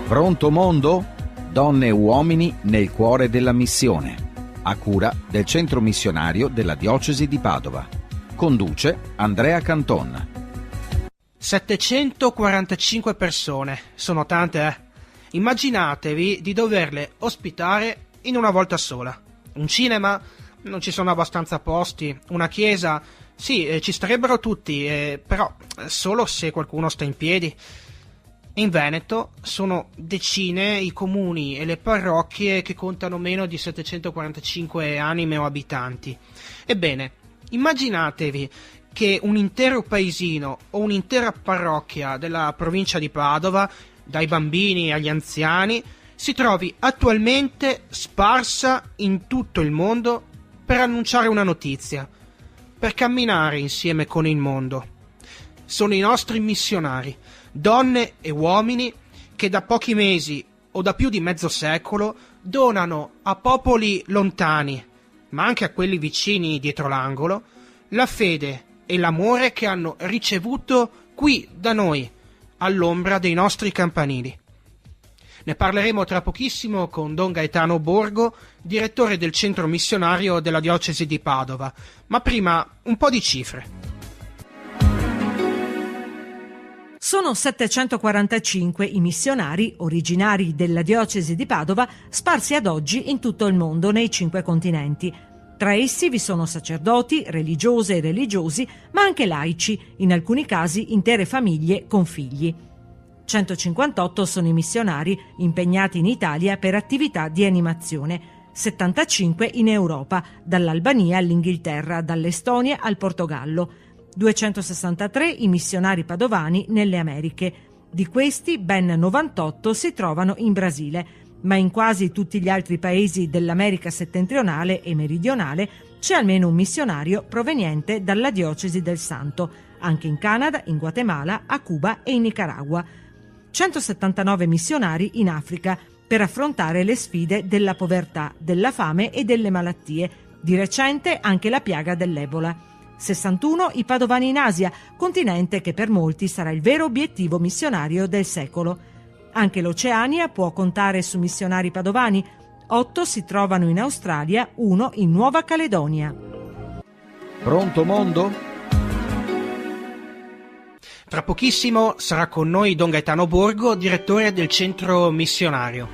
Pronto mondo? Donne e uomini nel cuore della missione. A cura del Centro Missionario della Diocesi di Padova. Conduce Andrea Canton. 745 persone. Sono tante, eh? Immaginatevi di doverle ospitare in una volta sola. Un cinema? Non ci sono abbastanza posti. Una chiesa? Sì, ci starebbero tutti, però solo se qualcuno sta in piedi. In Veneto sono decine i comuni e le parrocchie che contano meno di 745 anime o abitanti. Ebbene, immaginatevi che un intero paesino o un'intera parrocchia della provincia di Padova, dai bambini agli anziani, si trovi attualmente sparsa in tutto il mondo per annunciare una notizia, per camminare insieme con il mondo. Sono i nostri missionari, donne e uomini che da pochi mesi o da più di mezzo secolo donano a popoli lontani, ma anche a quelli vicini dietro l'angolo, la fede e l'amore che hanno ricevuto qui da noi, all'ombra dei nostri campanili. Ne parleremo tra pochissimo con Don Gaetano Borgo, direttore del Centro Missionario della Diocesi di Padova, ma prima un po' di cifre. Sono 745 i missionari originari della diocesi di Padova sparsi ad oggi in tutto il mondo nei 5 continenti. Tra essi vi sono sacerdoti, religiose e religiosi, ma anche laici, in alcuni casi intere famiglie con figli. 158 sono i missionari impegnati in Italia per attività di animazione, 75 in Europa, dall'Albania all'Inghilterra, dall'Estonia al Portogallo. 263 i missionari padovani nelle Americhe. Di questi ben 98 si trovano in Brasile, ma in quasi tutti gli altri paesi dell'America settentrionale e meridionale c'è almeno un missionario proveniente dalla diocesi del Santo, anche in Canada, in Guatemala, a Cuba e in Nicaragua. 179 missionari in Africa per affrontare le sfide della povertà, della fame e delle malattie. Di recente anche la piaga dell'Ebola. 61 i padovani in Asia, continente che per molti sarà il vero obiettivo missionario del secolo. Anche l'Oceania può contare su missionari padovani. 8 si trovano in Australia, 1 in Nuova Caledonia. Pronto mondo? Tra pochissimo sarà con noi Don Gaetano Borgo, direttore del Centro Missionario.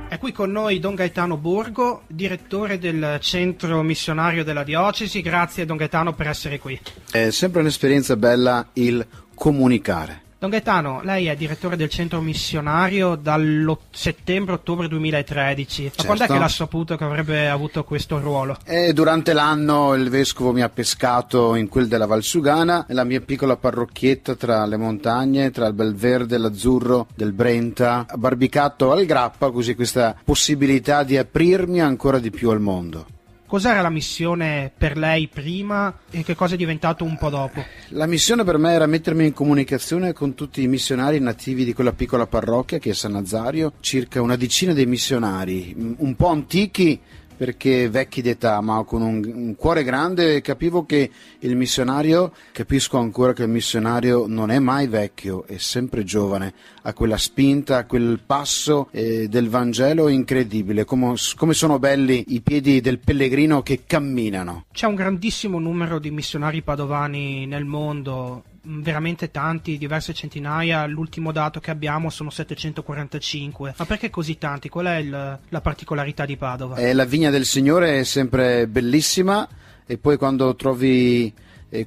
È qui con noi Don Gaetano Borgo, direttore del Centro Missionario della Diocesi. Grazie Don Gaetano per essere qui. È sempre un'esperienza bella il comunicare. Don Gaetano, lei è direttore del Centro Missionario dal settembre-ottobre 2013. Certo. Ma quando è che l'ha saputo che avrebbe avuto questo ruolo? Durante l'anno il vescovo mi ha pescato in quel della Valsugana, nella mia piccola parrocchietta tra le montagne, tra il Belverde, l'Azzurro, del Brenta, ha barbicato al Grappa, così questa possibilità di aprirmi ancora di più al mondo. Cos'era la missione per lei prima e che cosa è diventato un po' dopo? La missione per me era mettermi in comunicazione con tutti i missionari nativi di quella piccola parrocchia che è San Nazario, circa una decina di missionari, un po' antichi perché vecchi d'età, ma con un cuore grande. Capivo che il missionario, capisco ancora che il missionario non è mai vecchio, è sempre giovane, ha quella spinta, ha quel passo del Vangelo incredibile, come sono belli i piedi del pellegrino che camminano. C'è un grandissimo numero di missionari padovani nel mondo, veramente tanti, diverse centinaia. L'ultimo dato che abbiamo sono 745. Ma perché così tanti? Qual è la particolarità di Padova? La vigna del Signore è sempre bellissima, e poi quando trovi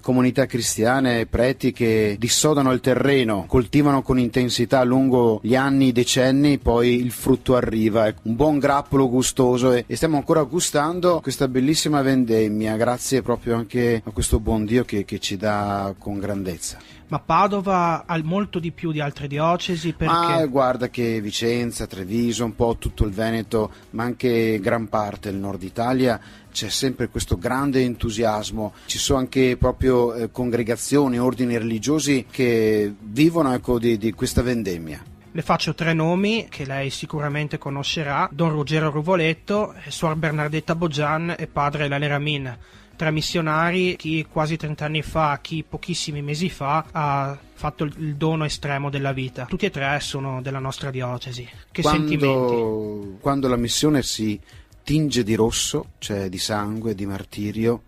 comunità cristiane, preti che dissodano il terreno, coltivano con intensità lungo gli anni, i decenni, poi il frutto arriva, un buon grappolo gustoso, e stiamo ancora gustando questa bellissima vendemmia, grazie proprio anche a questo buon Dio che ci dà con grandezza. Ma Padova ha molto di più di altre diocesi, perché? Ma guarda che Vicenza, Treviso, un po' tutto il Veneto, ma anche gran parte del nord Italia, c'è sempre questo grande entusiasmo. Ci sono anche proprio congregazioni, ordini religiosi che vivono di questa vendemmia. Le faccio 3 nomi che lei sicuramente conoscerà: Don Ruggero Ruvoletto, Suor Bernardetta Bogian e Padre Lale Ramin. 3 missionari, chi quasi 30 anni fa, chi pochissimi mesi fa ha fatto il dono estremo della vita. Tutti e 3 sono della nostra diocesi. Che sentimenti? Quando la missione si tinge di rosso, cioè di sangue, di martirio,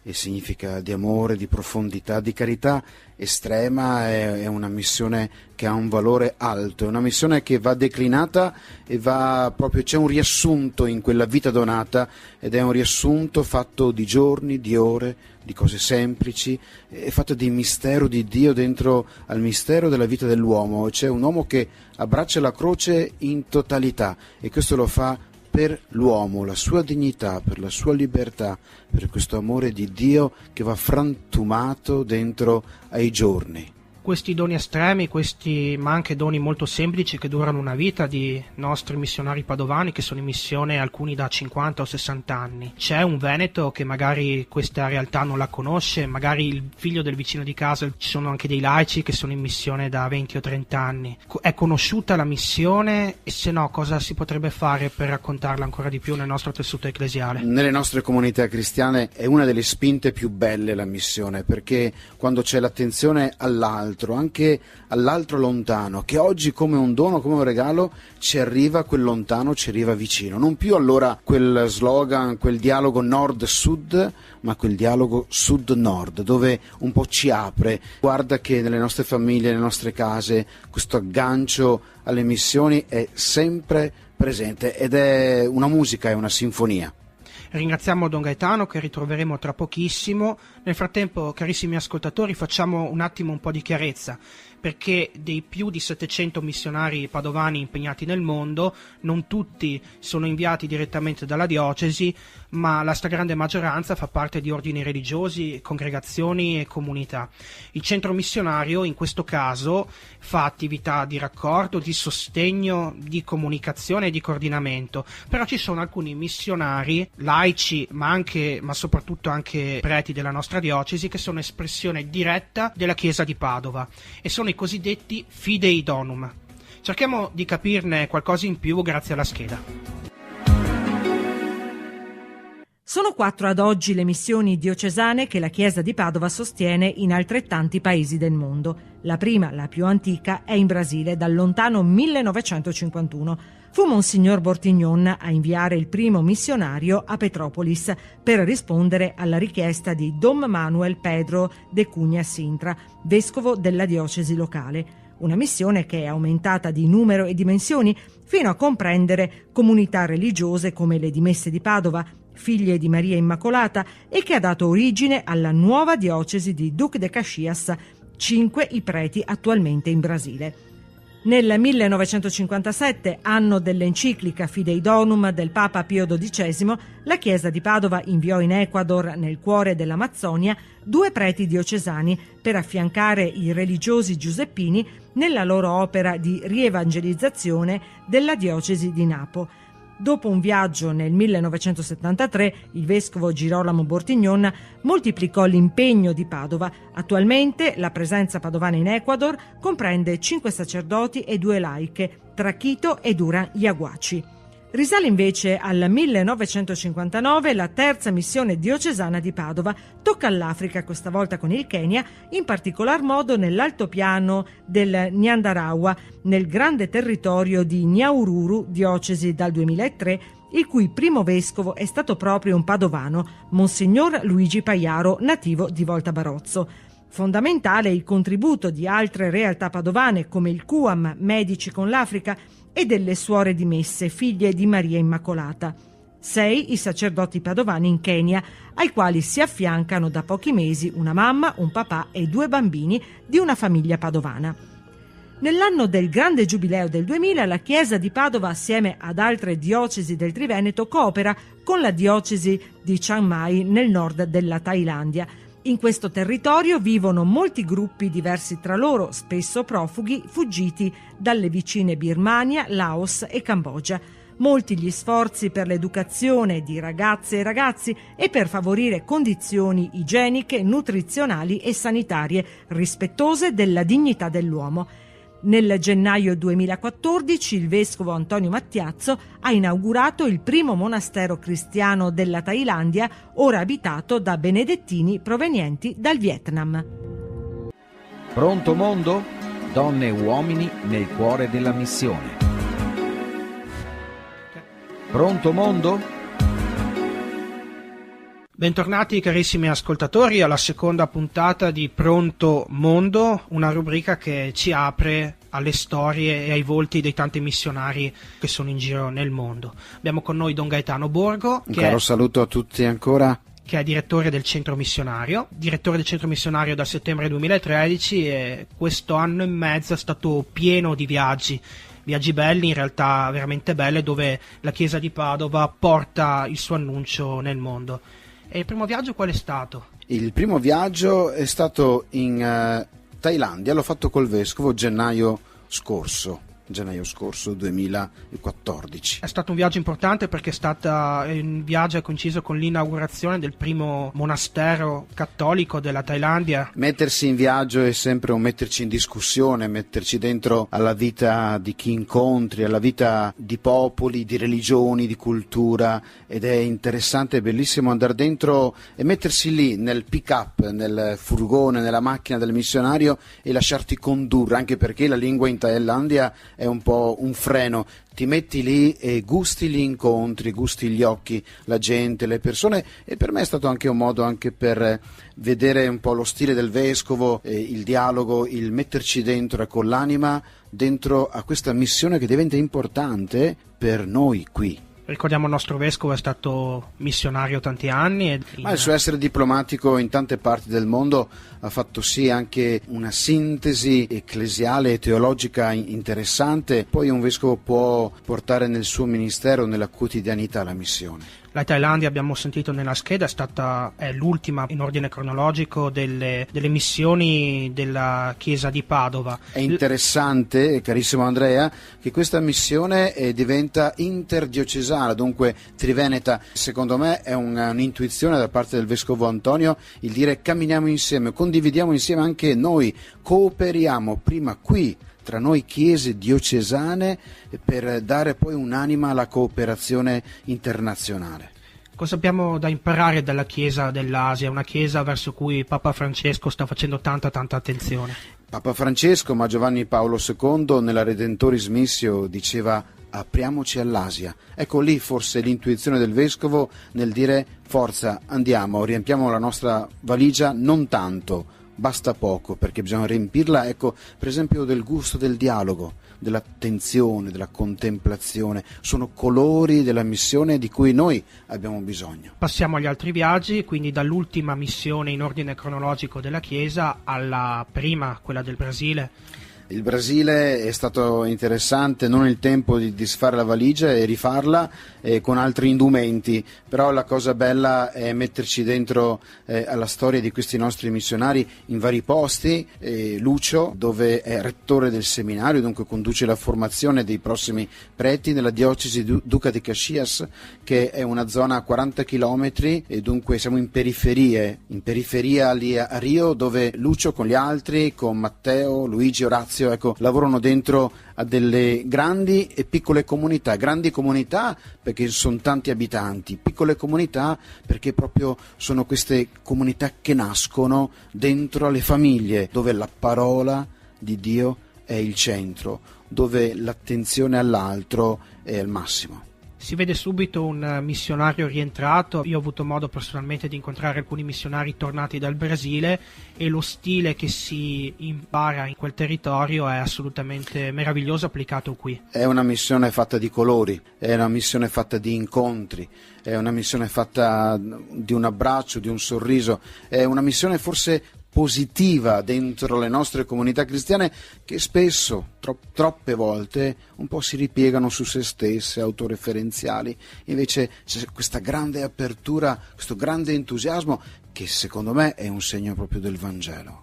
e significa di amore, di profondità, di carità estrema, è una missione che ha un valore alto, è una missione che va declinata e va proprio, c'è un riassunto in quella vita donata, ed è un riassunto fatto di giorni, di ore, di cose semplici, è fatto di mistero di Dio dentro al mistero della vita dell'uomo. C'è un uomo che abbraccia la croce in totalità, e questo lo fa per l'uomo, la sua dignità, per la sua libertà, per questo amore di Dio che va frantumato dentro ai giorni. Questi doni estremi, ma anche doni molto semplici che durano una vita di nostri missionari padovani che sono in missione, alcuni da 50 o 60 anni. C'è un veneto che magari questa realtà non la conosce, magari il figlio del vicino di casa, ci sono anche dei laici che sono in missione da 20 o 30 anni. È conosciuta la missione, e se no cosa si potrebbe fare per raccontarla ancora di più nel nostro tessuto ecclesiale? Nelle nostre comunità cristiane è una delle spinte più belle la missione, perché quando c'è l'attenzione all'altro, anche all'altro lontano, che oggi come un dono, come un regalo ci arriva, quel lontano ci arriva vicino, non più allora quel slogan, quel dialogo nord-sud, ma quel dialogo sud-nord, dove un po' ci apre. Guarda che nelle nostre famiglie, nelle nostre case, questo aggancio alle missioni è sempre presente, ed è una musica, è una sinfonia. Ringraziamo Don Gaetano, che ritroveremo tra pochissimo. Nel frattempo, carissimi ascoltatori, facciamo un po' di chiarezza, perché dei più di 700 missionari padovani impegnati nel mondo, non tutti sono inviati direttamente dalla diocesi, ma la stragrande maggioranza fa parte di ordini religiosi, congregazioni e comunità. Il centro missionario in questo caso fa attività di raccordo, di sostegno, di comunicazione e di coordinamento, però ci sono alcuni missionari laici, ma soprattutto anche preti della nostra diocesi, che sono espressione diretta della Chiesa di Padova e sono i cosiddetti Fidei Donum. Cerchiamo di capirne qualcosa in più grazie alla scheda. Sono 4 ad oggi le missioni diocesane che la Chiesa di Padova sostiene in altrettanti paesi del mondo. La prima, la più antica, è in Brasile dal lontano 1951. Fu Monsignor Bortignon a inviare il primo missionario a Petrópolis per rispondere alla richiesta di Dom Manuel Pedro de Cunha Sintra, vescovo della diocesi locale. Una missione che è aumentata di numero e dimensioni fino a comprendere comunità religiose come le Dimesse di Padova, figlie di Maria Immacolata, e che ha dato origine alla nuova diocesi di Duque de Caxias, 5 i preti attualmente in Brasile. Nel 1957, anno dell'enciclica Fidei Donum del Papa Pio XII, la Chiesa di Padova inviò in Ecuador, nel cuore dell'Amazzonia, 2 preti diocesani per affiancare i religiosi giuseppini nella loro opera di rievangelizzazione della diocesi di Napo. Dopo un viaggio nel 1973, il vescovo Girolamo Bortignon moltiplicò l'impegno di Padova. Attualmente la presenza padovana in Ecuador comprende 5 sacerdoti e 2 laiche, tra Quito e Duran Yaguachi. Risale invece al 1959 la terza missione diocesana di Padova. Tocca all'Africa, questa volta con il Kenya, in particolar modo nell'altopiano del Nyandarawa, nel grande territorio di Nyahururu, diocesi dal 2003, il cui primo vescovo è stato proprio un padovano, Monsignor Luigi Paiaro, nativo di Volta Barozzo. Fondamentale il contributo di altre realtà padovane come il QAM Medici con l'Africa e delle Suore Dimesse, figlie di Maria Immacolata. 6 i sacerdoti padovani in Kenya, ai quali si affiancano da pochi mesi una mamma, un papà e 2 bambini di una famiglia padovana. Nell'anno del grande giubileo del 2000, la Chiesa di Padova, assieme ad altre diocesi del Triveneto, coopera con la diocesi di Chiang Mai nel nord della Thailandia. In questo territorio vivono molti gruppi diversi tra loro, spesso profughi fuggiti dalle vicine Birmania, Laos e Cambogia. Molti gli sforzi per l'educazione di ragazze e ragazzi e per favorire condizioni igieniche, nutrizionali e sanitarie rispettose della dignità dell'uomo. Nel gennaio 2014 il vescovo Antonio Mattiazzo ha inaugurato il primo monastero cristiano della Thailandia, ora abitato da benedettini provenienti dal Vietnam. Pronto mondo? Donne e uomini nel cuore della missione. Pronto mondo? Bentornati carissimi ascoltatori alla seconda puntata di Pronto Mondo, una rubrica che ci apre alle storie e ai volti dei tanti missionari che sono in giro nel mondo. Abbiamo con noi Don Gaetano Borgo, Un caro saluto a tutti ancora. Che è direttore del centro missionario dal settembre 2013, e questo anno e mezzo è stato pieno di viaggi belli, in realtà veramente belli, dove la Chiesa di Padova porta il suo annuncio nel mondo. E il primo viaggio qual è stato? Il primo viaggio è stato in Thailandia, l'ho fatto col vescovo gennaio scorso 2014. È stato un viaggio importante perché un viaggio è coinciso con l'inaugurazione del primo monastero cattolico della Thailandia. Mettersi in viaggio è sempre un metterci in discussione, metterci dentro alla vita di chi incontri, alla vita di popoli, di religioni, di cultura, ed è interessante e bellissimo andare dentro e mettersi lì nel pick-up, nel furgone, nella macchina del missionario e lasciarti condurre, anche perché la lingua in Thailandia è un po' un freno. Ti metti lì e gusti gli incontri, gusti gli occhi, la gente, le persone, e per me è stato anche un modo anche per vedere un po' lo stile del vescovo, il dialogo, il metterci dentro con l'anima dentro a questa missione che diventa importante per noi qui. Ricordiamo il nostro vescovo è stato missionario tanti anni. Ma il suo essere diplomatico in tante parti del mondo ha fatto sì anche una sintesi ecclesiale e teologica interessante. Poi un vescovo può portare nel suo ministero, nella quotidianità, la missione. La Thailandia, abbiamo sentito nella scheda, è l'ultima in ordine cronologico delle missioni della Chiesa di Padova. È interessante, carissimo Andrea, che questa missione diventa interdiocesana, dunque triveneta. Secondo me è un'intuizione da parte del vescovo Antonio il dire camminiamo insieme, condividiamo insieme anche noi, cooperiamo prima qui tra noi chiese diocesane per dare poi un'anima alla cooperazione internazionale. Cosa abbiamo da imparare dalla Chiesa dell'Asia, una Chiesa verso cui Papa Francesco sta facendo tanta attenzione? Papa Francesco, ma Giovanni Paolo II nella Redentoris Missio diceva apriamoci all'Asia. Ecco lì forse l'intuizione del vescovo nel dire forza, andiamo, riempiamo la nostra valigia, non tanto, basta poco, perché bisogna riempirla, ecco, per esempio del gusto del dialogo, dell'attenzione, della contemplazione. Sono colori della missione di cui noi abbiamo bisogno. Passiamo agli altri viaggi, quindi dall'ultima missione in ordine cronologico della Chiesa alla prima, quella del Brasile. Il Brasile è stato interessante, non il tempo di disfare la valigia e rifarla con altri indumenti, però la cosa bella è metterci dentro alla storia di questi nostri missionari in vari posti. Lucio, dove è rettore del seminario, dunque conduce la formazione dei prossimi preti nella diocesi di Duca di Caxias, che è una zona a 40 chilometri, e dunque siamo in periferia lì a Rio, dove Lucio con gli altri, con Matteo, Luigi, Orazio, ecco, lavorano dentro a delle grandi e piccole comunità. Grandi comunità perché sono tanti abitanti, piccole comunità perché proprio sono queste comunità che nascono dentro alle famiglie, dove la parola di Dio è il centro, dove l'attenzione all'altro è al massimo. Si vede subito un missionario rientrato. Io ho avuto modo personalmente di incontrare alcuni missionari tornati dal Brasile, e lo stile che si impara in quel territorio è assolutamente meraviglioso applicato qui. È una missione fatta di colori, è una missione fatta di incontri, è una missione fatta di un abbraccio, di un sorriso, è una missione forse positiva dentro le nostre comunità cristiane che spesso, troppe volte, un po' si ripiegano su se stesse, autoreferenziali. Invece c'è questa grande apertura, questo grande entusiasmo che secondo me è un segno proprio del Vangelo.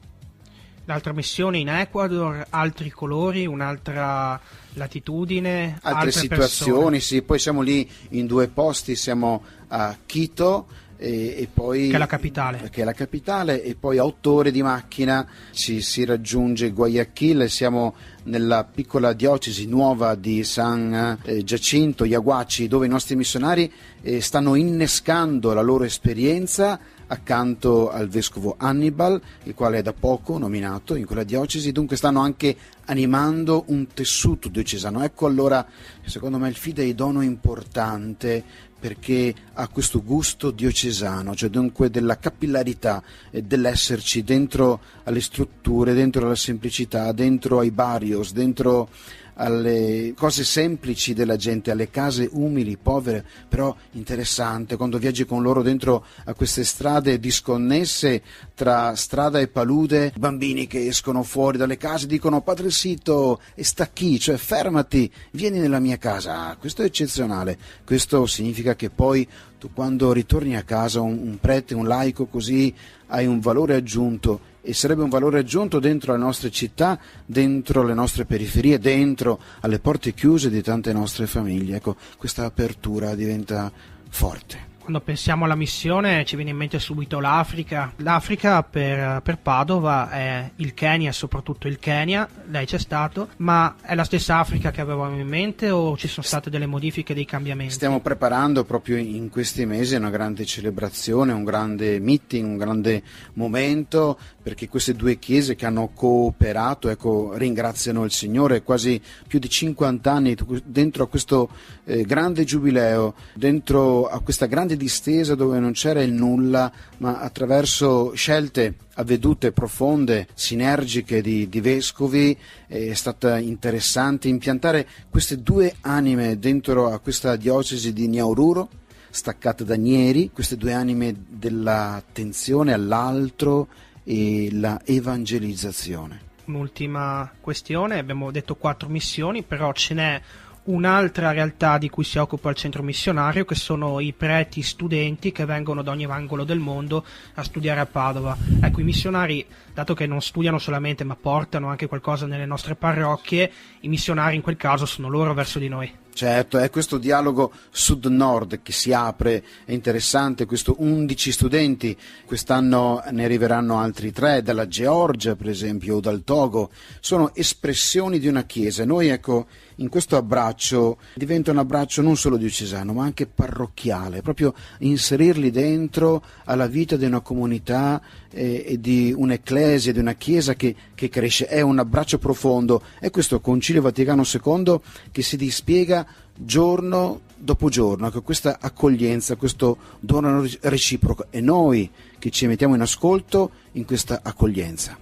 L'altra missione in Ecuador, altri colori, un'altra latitudine, altre situazioni, persone. Sì, poi siamo lì in due posti, siamo a Quito e poi, che è la capitale. E poi a 8 ore di macchina si raggiunge Guayaquil. Siamo nella piccola diocesi nuova di San Giacinto, Yaguachi, dove i nostri missionari stanno innescando la loro esperienza accanto al vescovo Hannibal, il quale è da poco nominato in quella diocesi. Dunque stanno anche animando un tessuto diocesano. Ecco allora, secondo me, il Fidei Dono è importante perché ha questo gusto diocesano, cioè dunque della capillarità e dell'esserci dentro alle strutture, dentro alla semplicità, dentro ai barrios, dentro alle cose semplici della gente, alle case umili, povere, però interessante, quando viaggi con loro dentro a queste strade disconnesse tra strada e palude, bambini che escono fuori dalle case dicono Padre Sito, e sta qui, cioè fermati, vieni nella mia casa. Questo è eccezionale, questo significa che poi tu quando ritorni a casa, un prete, un laico così, hai un valore aggiunto, e sarebbe un valore aggiunto dentro le nostre città, dentro le nostre periferie, dentro alle porte chiuse di tante nostre famiglie. Ecco, questa apertura diventa forte. Quando pensiamo alla missione ci viene in mente subito l'Africa. L'Africa per Padova è il Kenya, soprattutto il Kenya, lei c'è stato, ma è la stessa Africa che avevamo in mente o ci sono state delle modifiche, dei cambiamenti? Stiamo preparando proprio in questi mesi una grande celebrazione, un grande meeting, un grande momento, perché queste due chiese che hanno cooperato, ecco, ringraziano il Signore, quasi più di 50 anni dentro a questo grande giubileo, dentro a questa grande distesa dove non c'era il nulla, ma attraverso scelte avvedute, profonde, sinergiche di vescovi è stata interessante impiantare queste due anime dentro a questa diocesi di Nyahururu, staccate da Nyeri, queste due anime dell'attenzione all'altro e la evangelizzazione. Un'ultima questione, abbiamo detto 4 missioni, però ce n'è un'altra realtà di cui si occupa il centro missionario, che sono i preti studenti che vengono da ogni angolo del mondo a studiare a Padova. Ecco, i missionari, dato che non studiano solamente ma portano anche qualcosa nelle nostre parrocchie, i missionari in quel caso sono loro verso di noi. Certo, è questo dialogo sud-nord che si apre, è interessante, questo 11 studenti, quest'anno ne arriveranno altri 3, dalla Georgia per esempio o dal Togo, sono espressioni di una chiesa. Noi ecco, in questo abbraccio diventa un abbraccio non solo diocesano ma anche parrocchiale, proprio inserirli dentro alla vita di una comunità e di un'ecclesia, di una chiesa che cresce. È un abbraccio profondo, è questo Concilio Vaticano II che si dispiega giorno dopo giorno, con questa accoglienza, questo dono reciproco, e noi che ci mettiamo in ascolto in questa accoglienza.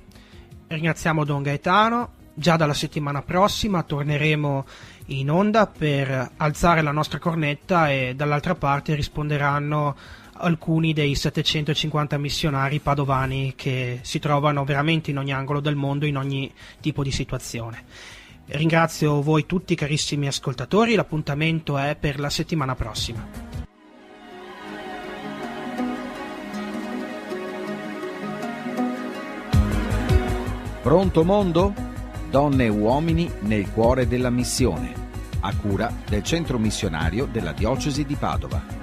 Ringraziamo Don Gaetano. Già dalla settimana prossima torneremo in onda per alzare la nostra cornetta e dall'altra parte risponderanno alcuni dei 750 missionari padovani che si trovano veramente in ogni angolo del mondo, in ogni tipo di situazione. Ringrazio voi tutti carissimi ascoltatori, l'appuntamento è per la settimana prossima. Pronto mondo? Donne e uomini nel cuore della missione, a cura del centro missionario della diocesi di Padova.